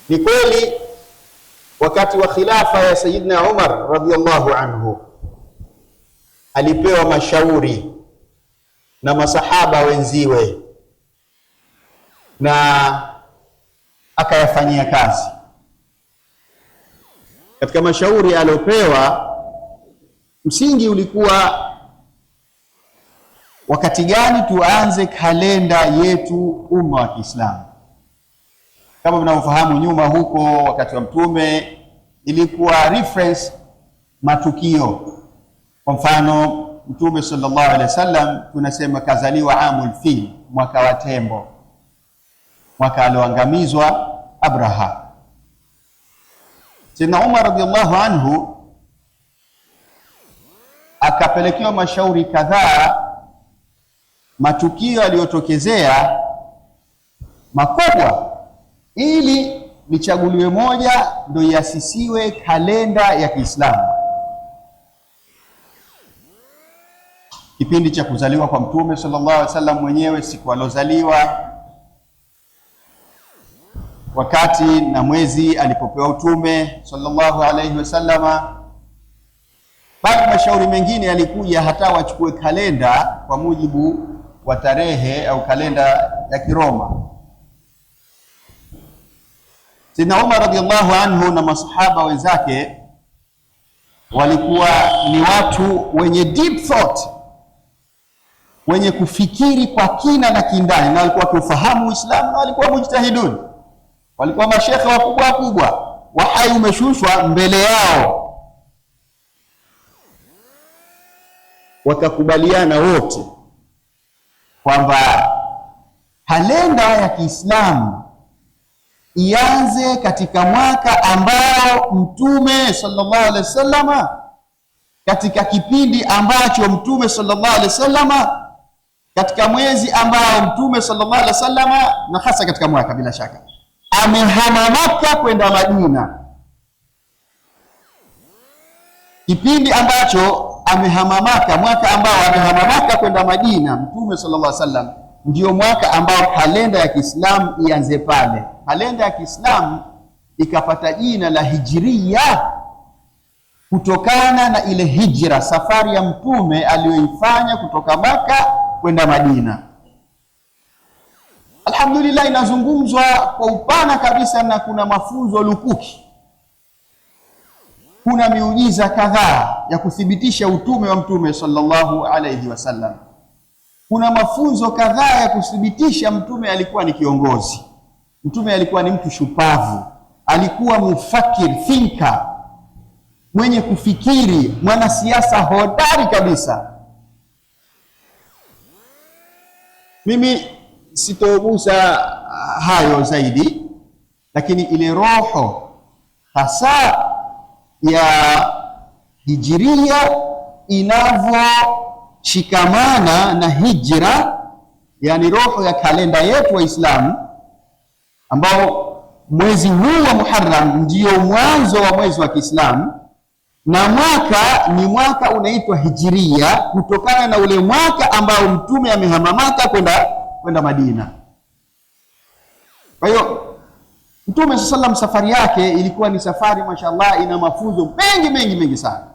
Ni kweli wakati wa khilafa ya Sayyidina Umar radhiyallahu anhu alipewa mashauri na masahaba wenziwe na akayafanyia kazi. Katika mashauri aliopewa, msingi ulikuwa wakati gani tuanze kalenda yetu umma wa Kiislamu. Kama mnavyofahamu, nyuma huko wakati wa Mtume ilikuwa reference matukio. Kwa mfano, Mtume sallallahu alaihi wasallam tunasema kazaliwa amul fil, mwaka wa tembo, mwaka alioangamizwa Abraha. Sayyidina Umar radhiallahu anhu akapelekewa mashauri kadhaa, matukio yaliyotokezea makubwa, ili lichaguliwe moja ndio iasisiwe kalenda ya Kiislamu. Kipindi cha kuzaliwa kwa Mtume sallallahu alaihi wasallam mwenyewe, siku alozaliwa, wakati na mwezi alipopewa utume sallallahu alaihi wasallama. Baada mashauri mengine yalikuja hata wachukue kalenda kwa mujibu wa tarehe au kalenda ya Kiroma. Sayyidina Umar radhiallahu anhu na masahaba wenzake walikuwa ni watu wenye deep thought, wenye kufikiri kwa kina na kindani, na walikuwa kufahamu Uislamu, na walikuwa mujtahidun, walikuwa mashekhe wakubwa wakubwa, wahai umeshushwa mbele yao. Wakakubaliana wote kwamba kalenda ya Kiislamu ianze katika mwaka ambao Mtume sallallahu alaihi wasallam, katika kipindi ambacho Mtume sallallahu alaihi wasallam, katika mwezi ambao Mtume sallallahu alaihi wasallam, na hasa katika mwaka bila shaka amehama Makka kwenda Madina. Kipindi ambacho amehama Makka, mwaka ambao amehama Makka kwenda Madina Mtume sallallahu alaihi wasallam, ndio mwaka ambao kalenda ya Kiislamu ianze pale. Kalenda ya Kiislamu ikapata jina la Hijriya kutokana na ile hijra, safari ya Mtume aliyoifanya kutoka Makka kwenda Madina. Alhamdulillah, inazungumzwa kwa upana kabisa na kuna mafunzo lukuki. Kuna miujiza kadhaa ya kuthibitisha utume wa Mtume sallallahu alaihi wasallam. Kuna mafunzo kadhaa ya kuthibitisha Mtume alikuwa ni kiongozi. Mtume alikuwa ni mtu shupavu, alikuwa mufakir, thinker, mwenye kufikiri, mwanasiasa hodari kabisa. Mimi sitogusa hayo zaidi, lakini ile roho hasa ya Hijiria inavyoshikamana na hijra, yani roho ya kalenda yetu Waislamu, ambao mwezi huu wa Muharram ndio mwanzo wa mwezi wa Kiislamu, na mwaka ni mwaka unaitwa Hijiria kutokana na ule mwaka ambao Mtume amehama Makka kwenda Madina. Kwa hiyo Mtume sallam safari yake ilikuwa ni safari mashallah, ina mafunzo mengi sana.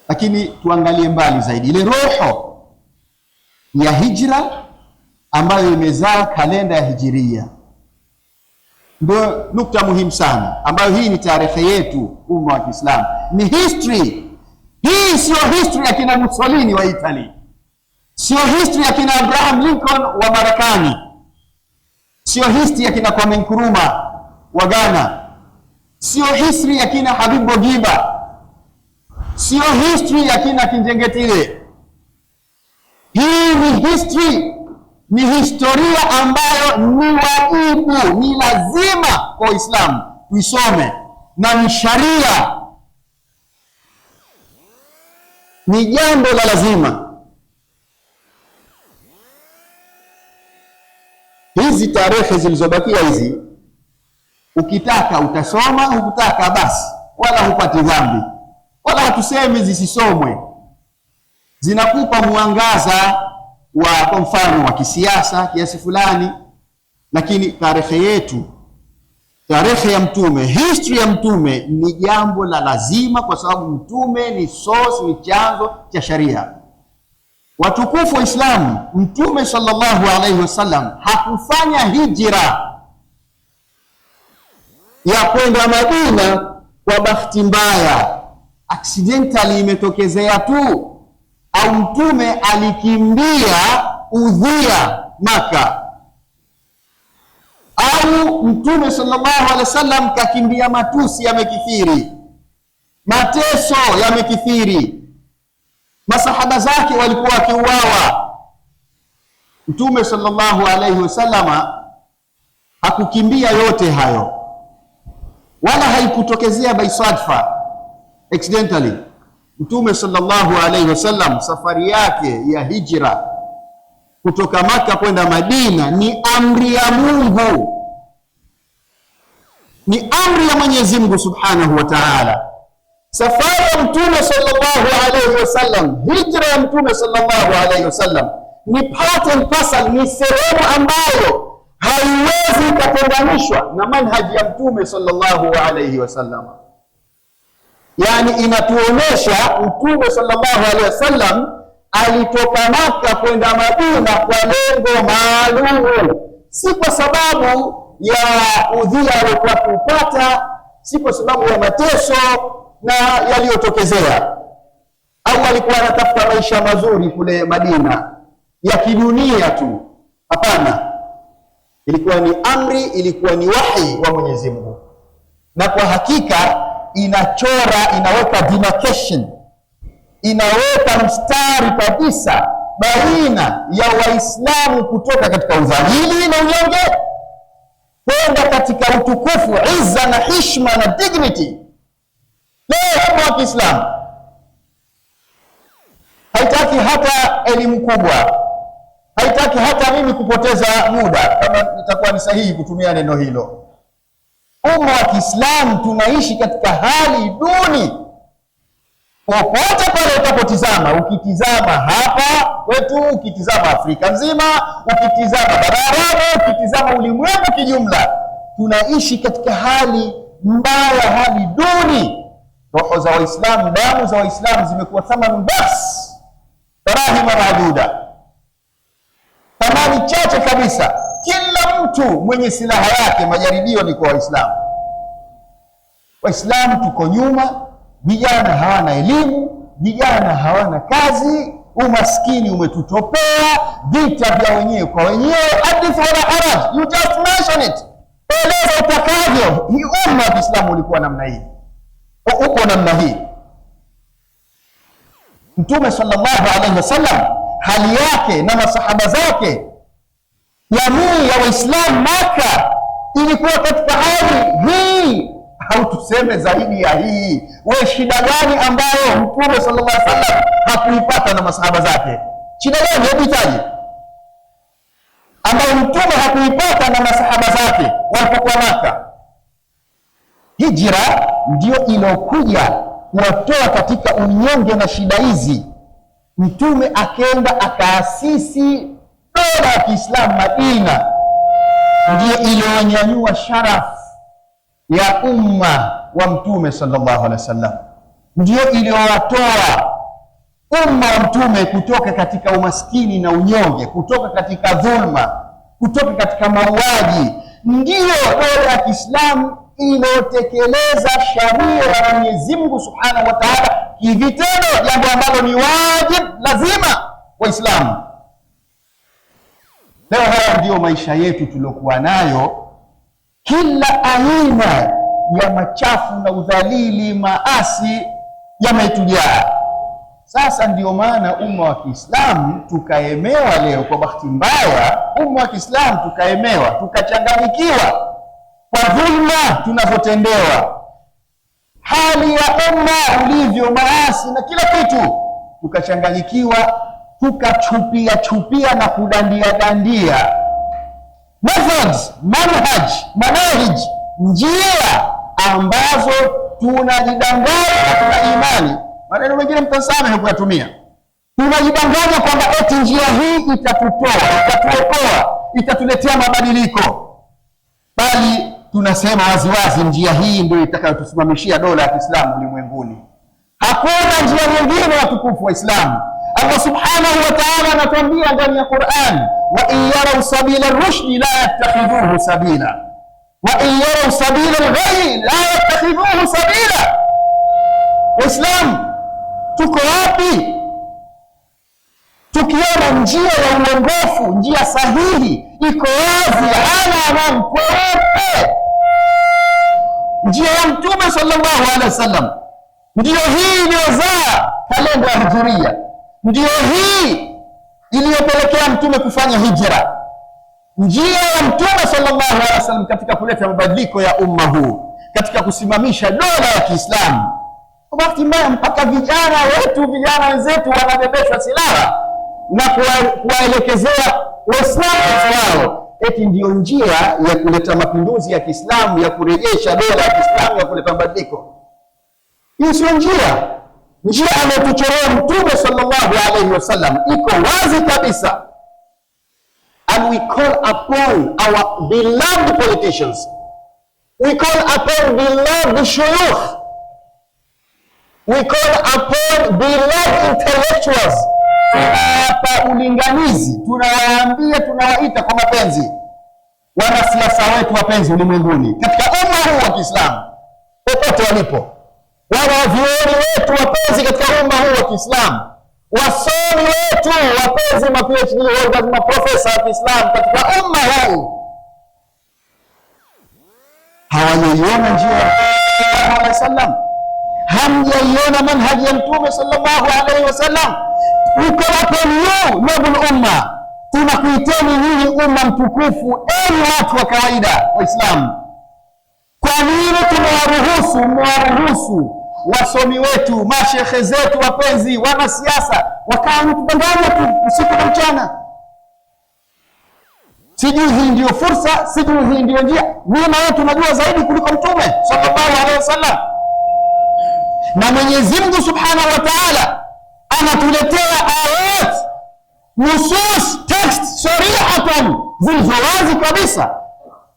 Lakini tuangalie mbali zaidi, ile roho ya hijra ambayo imezaa kalenda ya Hijiria ndio nukta muhimu sana, ambayo hii ni tarehe yetu umma wa Kiislamu, ni history. Hii sio history ya kina Mussolini wa Italy, sio history ya kina Abraham Lincoln wa Marekani, sio history ya kina Kwame Nkrumah wa Ghana, sio history ya kina Habib Bourguiba, sio history ya kina Kinjeketile. Hii ni history, ni historia ambayo ni wajibu, ni lazima kwa Uislamu tuisome, na ni sharia, ni jambo la lazima. Hizi tarehe zilizobakia hizi, ukitaka utasoma, ukitaka basi, wala hupati dhambi, wala hatusemi zisisomwe. Zinakupa mwangaza wa, kwa mfano, wa kisiasa kiasi fulani, lakini tarehe yetu tarehe ya mtume, history ya mtume ni jambo la lazima, kwa sababu mtume ni source, ni chanzo cha sharia. Watukufu wa Islamu, mtume sallallahu alaihi wasallam hakufanya hijra ya kwenda Madina kwa bahati mbaya, accidentally imetokezea tu, au mtume alikimbia udhia Maka, au mtume sallallahu alaihi wasallam kakimbia matusi yamekithiri, mateso yamekithiri, masahaba zake walikuwa wakiuawa. Mtume sallallahu alaihi wasallam hakukimbia yote hayo, wala haikutokezea by sadfa, accidentally. Mtume sallallahu alaihi wasallam safari yake ya hijra kutoka Maka kwenda Madina ni amri ya Mungu, ni amri ya Mwenyezi Mungu subhanahu wa ta'ala. Safari ya mtume sallallahu alaihi wasallam, hijra ya mtume sallallahu alaihi wasallam ni part and parcel, ni sehemu ambayo haiwezi kutenganishwa na manhaji ya mtume sallallahu alaihi wasallam. Yani inatuonyesha mtume sallallahu alaihi wasallam alitoka Maka kwenda Madina kwa lengo maalum, si kwa sababu ya udhia aliokuwa kupata, si kwa sababu ya mateso na yaliyotokezea, au alikuwa anatafuta maisha mazuri kule Madina ya kidunia tu. Hapana, ilikuwa ni amri, ilikuwa ni wahi wa Mwenyezi Mungu, na kwa hakika inachora, inaweka demarcation, inaweka mstari kabisa baina ya Waislamu kutoka katika udhalili na unyonge kwenda katika utukufu, izza na heshima na dignity. Leo umma wa Kiislamu haitaki hata elimu kubwa, haitaki hata mimi kupoteza muda, kama nitakuwa ni sahihi kutumia neno hilo. Umma wa Kiislamu tunaishi katika hali duni. Popote pale utapotizama, ukitizama hapa kwetu, ukitizama Afrika nzima, ukitizama bara Arabu, ukitizama ulimwengu kijumla, tunaishi katika hali mbaya, hali duni. Roho za Waislamu, damu za Waislamu zimekuwa thamani basi, darahima maaduda, thamani chache kabisa. Kila mtu mwenye silaha yake, majaribio ni kwa Waislamu. Waislamu tuko nyuma, vijana hawana elimu, vijana hawana kazi, umaskini umetutopea, vita vya wenyewe kwa wenyewe. Hadith wala haraj, you just mention it, eleza utakavyo. Hii umma wa Kiislamu ulikuwa namna hii, uko namna hii. Mtume sallallahu alaihi wasallam hali yake na masahaba zake, jamii ya Waislamu Maka ilikuwa katika hali hii, au tuseme zaidi ya hii. Wewe shida gani ambayo Mtume sallallahu alaihi wasallam hakuipata na masahaba zake? Shida gani? Hebu itaje ambayo Mtume hakuipata na masahaba zake walipokuwa Maka. Hijra ndio iliyokuja kuwatoa katika unyonge na shida hizi. Mtume akaenda akaasisi dola ya Kiislamu Madina, ndio iliyonyanyua sharafu ya umma wa Mtume sallallahu alaihi wasallam, ndio iliyowatoa umma wa Mtume kutoka katika umaskini na unyonge, kutoka katika dhulma, kutoka katika mauaji. Ndio dola ya Kiislamu iliyotekeleza sharia ya Mwenyezi Mungu subhanahu wa ta'ala kivitendo, jambo ambalo ni wajibu lazima Waislamu. Leo haya ndio maisha yetu tuliokuwa nayo, kila aina ya machafu na udhalili, maasi yametujaa. Sasa ndio maana umma wa Kiislamu tukaemewa leo, kwa bahati mbaya umma wa Kiislamu tukaemewa, tukachanganyikiwa kwa dhulma tunazotendewa, hali ya umma ulivyo, maasi na kila kitu, tukachanganyikiwa, tukachupia na kudandia methods, manahij, njia ambazo tunajidanganya na tuna imani. Maneno mengine mtasamehe kuyatumia. Tunajidanganya kwamba eti njia hii itatutoa, itatuokoa, itatuletea mabadiliko, bali tunasema waziwazi njia hii ndio itakayotusimamishia dola ya Kiislamu ulimwenguni. Hakuna njia nyingine ya tukufu wa Islamu. Allah subhanahu wa ta'ala anatuambia ndani ya Qur'an, wa in yarau sabila rushdi la yattakhidhuhu sabila wa in yarau sabila al-ghayy la yattakhidhuhu sabila. Waislamu tuko wapi? Tukiona njia ya uongofu, njia sahihi iko wazi, ana kweupe, njia ya Mtume sallallahu alaihi wasallam, ndio hii iliyozaa kalenda ya Hijiria, ndio hii iliyopelekea Mtume kufanya hijra, njia ya Mtume sallallahu alaihi wasallam katika kuleta mabadiliko ya umma huu, katika kusimamisha dola ya Kiislamu. Kwa bahati mbaya mpaka vijana wenzetu wanabebeshwa silaha na kuwaelekezea Waislamu wao eti ndio njia ya kuleta mapinduzi ya Kiislamu, ya kurejesha dola ya Kiislamu, ya kuleta mabadiliko. Hii sio njia. Njia anayotuchorea Mtume sallallahu alaihi wasallam iko wazi kabisa. And we call upon our beloved politicians, we call upon beloved shuyukh, we call upon beloved intellectuals. Tunawapa ulinganizi, tunawaambia, tunawaita kwa mapenzi wanasiasa wetu wapenzi ulimwenguni, katika umma huu wa Kiislamu popote walipo, wanavyuoni wetu wapenzi katika umma huu wa Kiislamu, wasomi wetu wapenzi, ma PhD holders, ma profesa wa Kiislamu katika umma huu, hawajaiona njia ya Mtume sallallahu alaihi wasallam, hamjaiona manhaji ya Mtume sallallahu alaihi wasallam. Uko hapo noble umma, tunakuiteni nyinyi umma mtukufu, enyi watu wa kawaida Waislamu. Kwa nini mwaruhusu wasomi wetu, mashekhe zetu wapenzi, wanasiasa wakawa mtudanganya tu usiku na mchana? Sijui hii ndio fursa, sijui hii ndio njia. Mimi na wewe tunajua zaidi kuliko Mtume sallallahu alaihi wasallam, na Mwenyezi Mungu subhanahu wa ta'ala anatuletea ayat, nusus, text sarihatan, zilizowazi kabisa.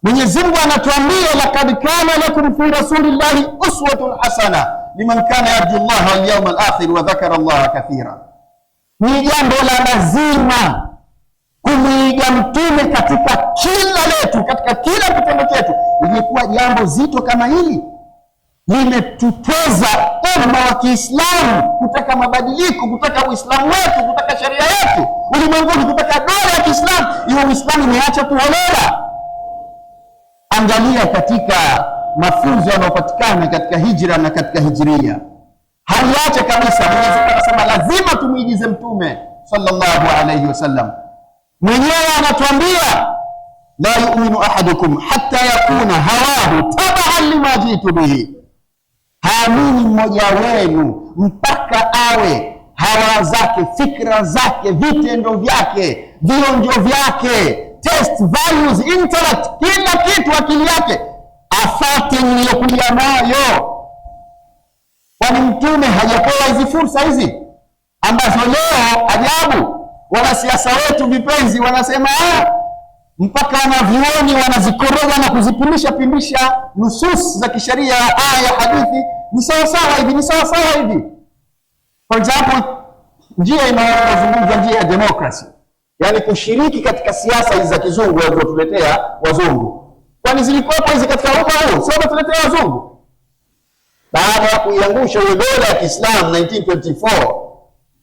Mwenyezi Mungu anatuambia, laqad kana lakum fi rasulillahi uswatun hasana liman kana yarju Allah wal yawmal akhir wa dhakara Allah kathira. Ni jambo la lazima kumwiga Mtume katika kila letu, katika kila kitendo chetu. Ilikuwa jambo zito kama hili limetuteza umma wa Kiislamu kutaka mabadiliko, kutaka Uislamu wetu, kutaka sheria yetu ulimwenguni, kutaka dola ya Kiislamu. Hiyo Uislamu imeacha kuholela. Angalia katika mafunzo yanayopatikana katika hijra na katika hijiria, haliacha kabisa. Mwenyezi Mungu anasema lazima tumuigize Mtume sallallahu alaihi wasallam. Mwenyewe anatuambia, la yu'minu ahadukum hatta yakuna hawahu tabaan lima jitu bihi, haamini mmoja wenu mpaka awe hawa zake, fikra zake, vitendo vyake, vionjo vyake, taste, values, intellect, kila kitu, akili yake afate niliyokuja nayo. Kwani Mtume hajapewa hizi fursa hizi ambazo leo ajabu wanasiasa wetu vipenzi wanasema mpaka wanavyuoni wanazikoroga na kuzipindisha nusus za kisheria, aya, hadithi, ni sawa hivi, ni sawa hivi. For example, njia inayozungumza njia ya democracy, yani kushiriki katika siasa hizi za kizungu walizotuletea wazungu. Kwani zilikuwa hizi katika umma huu? Sio watuletea wazungu. Baada ya kuiangusha ile dola ya Kiislamu 1924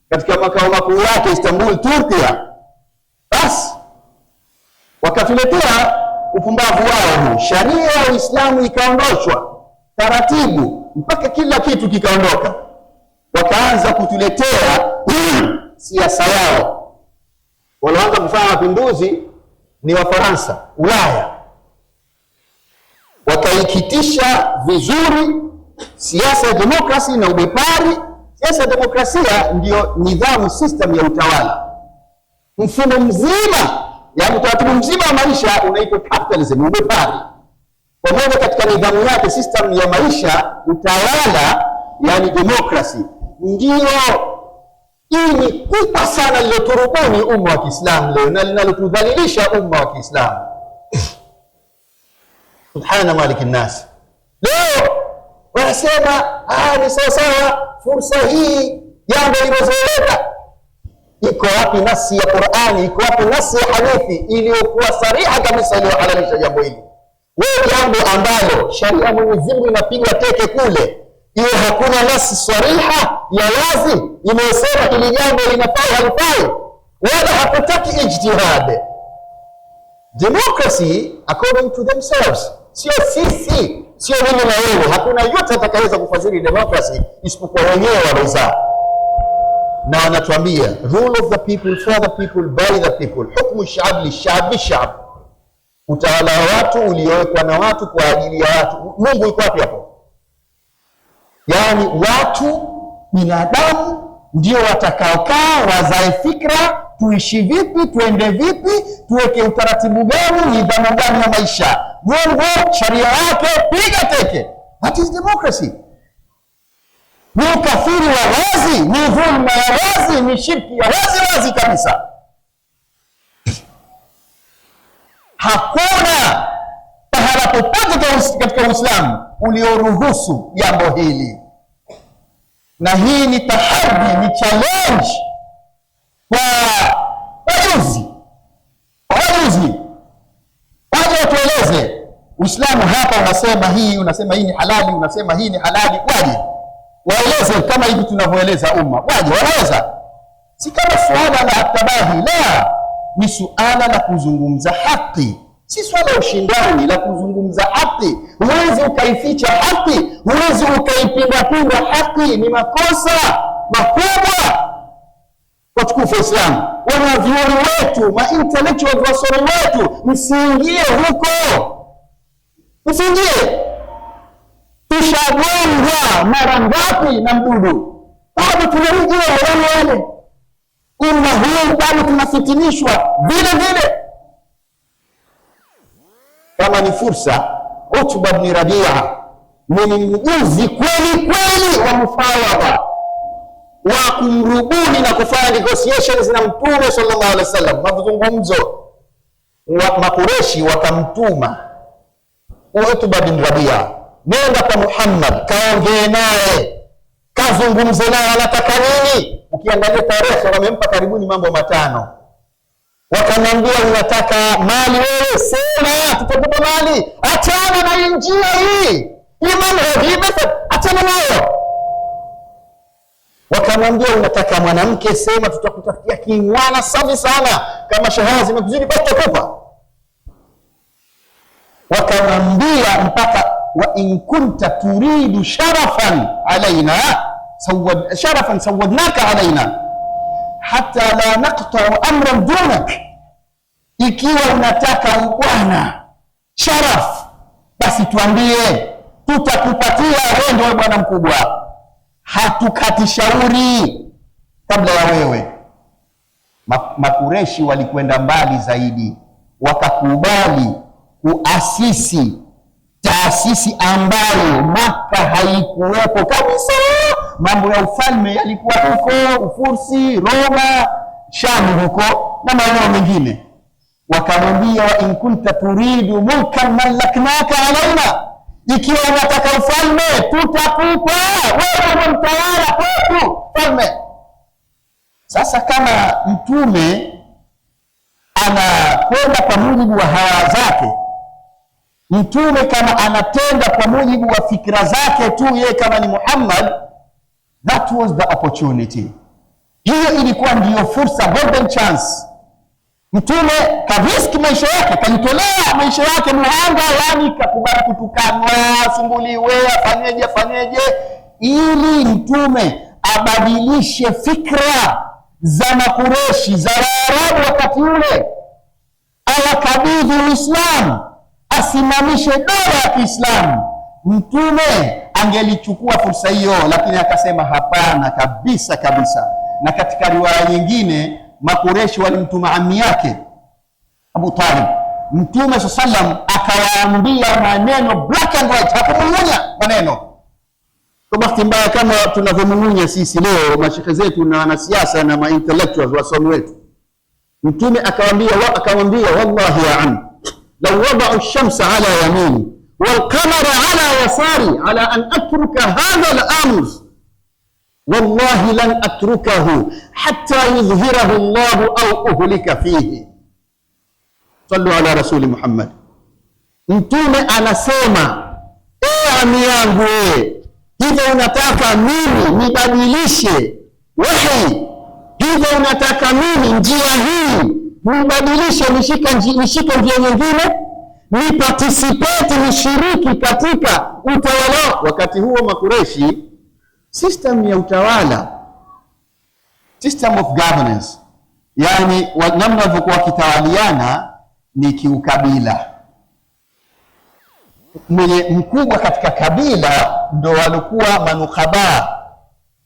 katika makao makuu yake Istanbul, Turkia, basi wakatuletea upumbavu wao huu. Sharia ya Uislamu ikaondoshwa taratibu mpaka kila kitu kikaondoka. Wakaanza kutuletea siasa yao. Walianza kufanya mapinduzi ni Wafaransa, Ulaya. Wakaikitisha vizuri siasa ya demokrasi na ubepari. Siasa ya demokrasia ndio nidhamu, system ya utawala, mfumo mzima, yani utaratibu mzima wa maisha unaitwa capitalism, ubepari. Pamoja katika nidhamu yake, system ya maisha, utawala, yani demokrasi, ndio hii ni kubwa sana liloturubuni umma wa Kiislamu leo na linalotudhalilisha umma wa Kiislamu. subhana malik an-nas. Leo wanasema ni sawa fursa hii jambo limezoeleka. Iko wapi nasi ya Qur'ani, iko wapi nasi ya hadithi iliyokuwa sariha kabisa iliyohalalisha jambo hili? Wewe jambo ambalo sharia Mwenyezi Mungu inapigwa teke kule, hiyo hakuna nasi sariha ya wazi imesema hili jambo linafaa halifai, wala hakutaki ijtihad. Democracy according to themselves, sio sisi, sio mimi na wewe. Hakuna yote atakayeweza kufadhili democracy isipokuwa wenyewe waweza. Na wanatuambia rule of the people, for the people, by the people, hukmu sha'ab li sha'ab bi sha'ab, utawala wa watu uliowekwa na watu kwa ajili ya watu. Mungu yuko wapi hapo? Yani watu binadamu ndio watakaokaa wazae fikra, tuishi vipi, tuende vipi, tuweke utaratibu gani, nidhamu gani ya maisha. Mungu sharia yake piga teke. That is democracy. Ni ukafiri wa wazi, ni dhulma ya wazi, ni shirki ya wazi kabisa. Hakuna pahala popote katika Uislamu ulioruhusu jambo hili. Na hii ni tahaddi, ni challenge kwa wajuzi. Waje watueleze Uislamu hapa unasema hii ni halali, unasema hii ni halali. Waje waeleze kama hivi tunavyoeleza umma. Waje wanaweza, si kama suala la tabahi, la, ni suala la kuzungumza haki, si swala la ushindani, la kuzungumza haki. Huwezi ukaificha haki, huwezi ukaipinga haki. Ni makosa makubwa watukufu wa Islam. Wanavyuoni wetu, ma-intellectuals, wasomi wetu, msiingie huko, msiingie. Tushagongwa mara ngapi na mdudu, bado tunarejea wale umma huu, bado tunafitinishwa vile. Kama ni fursa, Utba ibn Rabi'a ni mjuzi kweli wa mufawadha, wa kumrubuni na kufanya negotiations na Mtume sallallahu alaihi wasallam, mazungumzo. Makureshi wakamtuma Utba ibn Rabi'a, nenda kwa Muhammad, kaongee naye, kazungumze naye, anataka nini? Ukiangalia tarehe wamempa karibuni mambo 5. Wakamwambia unataka mali wewe, sema tutakupa mali, achana na njia hii manhaji, basi achana nayo. Wakamwambia unataka mwanamke, sema tutakutafutia kimwana safi sana, kama shahawa zimekuzidi basi tutakupa. Wakamwambia mpaka wa in kunta turidu sharafan alaina sharafan sawadnaka alaina hata la naqta'u amran dunak, ikiwa unataka ubwana sharaf, basi tuambie, tutakupatia wewe, ndio bwana mkubwa, hatukati shauri kabla ya wewe. Makureshi walikwenda mbali zaidi, wakakubali kuasisi taasisi ambayo Makka haikuwepo kabisa. Mambo ya ufalme yalikuwa huko Ufursi, Roma, Shamu huko na maeneo mengine. Wakamwambia wa in kunta turidu mulkan malaknaka alaina, ikiwa unataka ufalme tutakupa wewe, mtawala kwetu falme. Sasa kama mtume anakwenda kwa mujibu wa hawa zake, mtume kama anatenda kwa mujibu wa fikra zake tu, yeye kama ni Muhammad, that was the opportunity. Hiyo ilikuwa ndiyo fursa, golden chance. Mtume kariski maisha yake, kalitolea maisha yake muhanga, yani kakubali kutukanwa, sumbuliwe, afanyeje, ili mtume abadilishe fikra za Makureshi, za Waarabu wakati ule, awakabidhi Uislamu, asimamishe dola ya Kiislamu. Mtume angelichukua fursa hiyo, lakini akasema hapana kabisa. Na katika riwaya nyingine, Makureshi walimtuma ammi yake Abu Talib. Mtume sallam akawaambia maneno black and white, hakumung'unya maneno. Kwa bahati mbaya kama tunavyomung'unya sisi leo mashekhe zetu na wanasiasa na ma-intellectuals wasomi wetu. Mtume akamwambia wallahi ya am law wada'u ash-shamsa ala yamini والقمر على يساري على أن أترك هذا الأمر والله لن أتركه حتى يظهره الله أو أهلك فيه. صلوا على رسول محمد. Mtume anasema, ami yangu hivyo unataka mimi nibadilishe wahi? Hivyo unataka mimi njia hii nibadilishe, nishike njia nyingine, ni participate, nishiriki katika utawala? Wakati huo Makureshi, system ya utawala, system of governance, yani namna walivyokuwa kitawaliana ni kiukabila. Mwenye mkubwa katika kabila ndo walikuwa manukaba,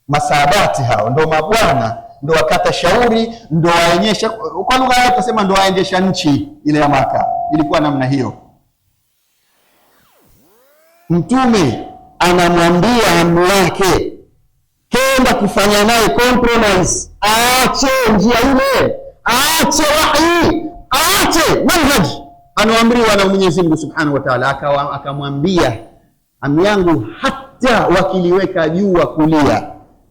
masabati hao ndo mabwana, ndo wakata shauri, ndo waenyesha, kwa lugha yao tusema ndo waendesha nchi ile ya Maka. Ilikuwa namna hiyo. Mtume anamwambia amri yake, kenda kufanya naye compromise, aache njia ile, aache wahi, aache manhaji anaamriwa na Mwenyezi Mungu Subhanahu wa Ta'ala. Akamwambia, ami yangu, hata wakiliweka jua kulia,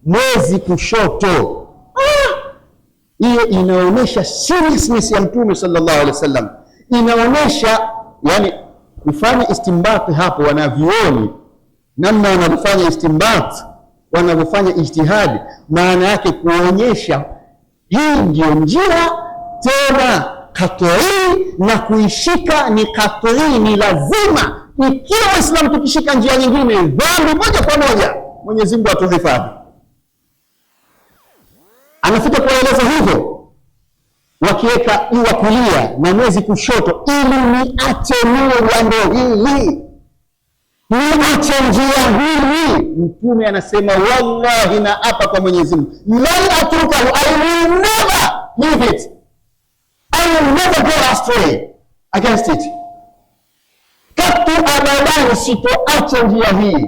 mwezi kushoto. Hiyo inaonyesha seriousness ya Mtume sallallahu alaihi wasallam. Inaonyesha yani kufanya istinbat hapo, wanavioni namna wanavyofanya istinbat, wanavyofanya ijtihadi, maana yake kuonyesha hii ndio njia tena katoi, na kuishika ni katoi, ni lazima. Ikiwa Waislamu tukishika njia nyingine, dhambi moja kwa moja. Mwenyezi Mungu atuhifadhi. Anafika kueleza hivyo, wakiweka jua kulia na mwezi kushoto, ili niache jambo hili, niache njia hii. Mtume anasema, wallahi na apa kwa Mwenyezi Mungu, lan atrukahu, I will never leave it, I will never go astray against it. Katu abadani sitoacha njia hii,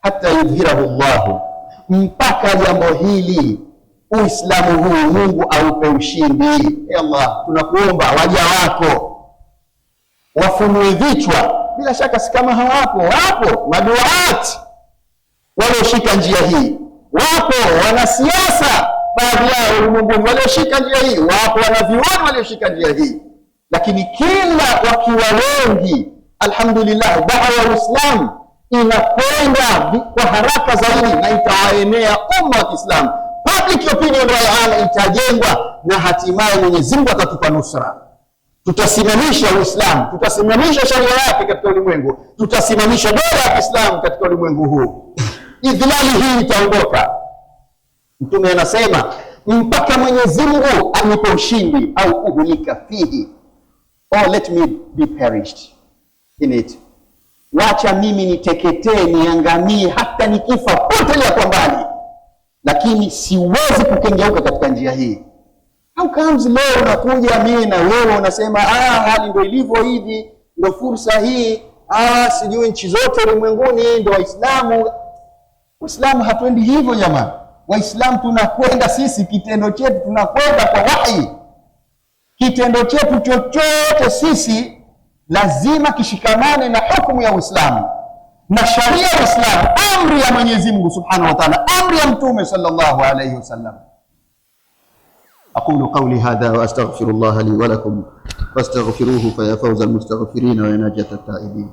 hata yudhhirahu Allah, mpaka jambo hili, Uislamu huu, Mungu aupe ushindi. Ya Allah, tunakuomba waja wako wafunue vichwa. Bila shaka si kama hawapo, wapo maduati walioshika njia hii, wapo wanasiasa baadhi yao ulimwenguni walioshika njia hii, wapo wanavyuoni walioshika njia hii. Lakini kila wakiwa wengi, alhamdulillah, dawa ya Uislamu inakwenda kwa haraka zaidi na itawaenea umma wa Kiislamu. Public opinion wala itajengwa, na hatimaye Mwenyezi Mungu atatupa nusra. Tutasimamisha Uislamu, tutasimamisha sharia yake katika ulimwengu, tutasimamisha dola ya Kiislamu katika ulimwengu huu. Idhlali hii itaondoka. Mtume anasema, mpaka Mwenyezi Mungu anipe ushindi au uhulika fihi, or let me be perished in it. Wacha mimi niteketee, niangamie, hata nikifa potelea kwa mbali, lakini siwezi kukengeuka katika njia hii. How comes leo unakuja mimi na wewe unasema, hali ndio ilivyo hivi, ndio fursa hii, sijui nchi zote ulimwenguni ndio Waislamu. Waislamu hatuendi hivyo jamani. Waislamu tunakwenda sisi, kitendo chetu tunakwenda kwa wahi. Kitendo chetu chochote sisi lazima kishikamane na hukumu ya Uislamu na sharia ya Uislamu, amri ya Mwenyezi Mungu Subhanahu wa Ta'ala, amri ya Mtume sallallahu alayhi wasallam. أقول قولي هذا وأستغفر الله لي ولكم فاستغفروه فيا فوز المستغفرين ويا نجاة التائبين.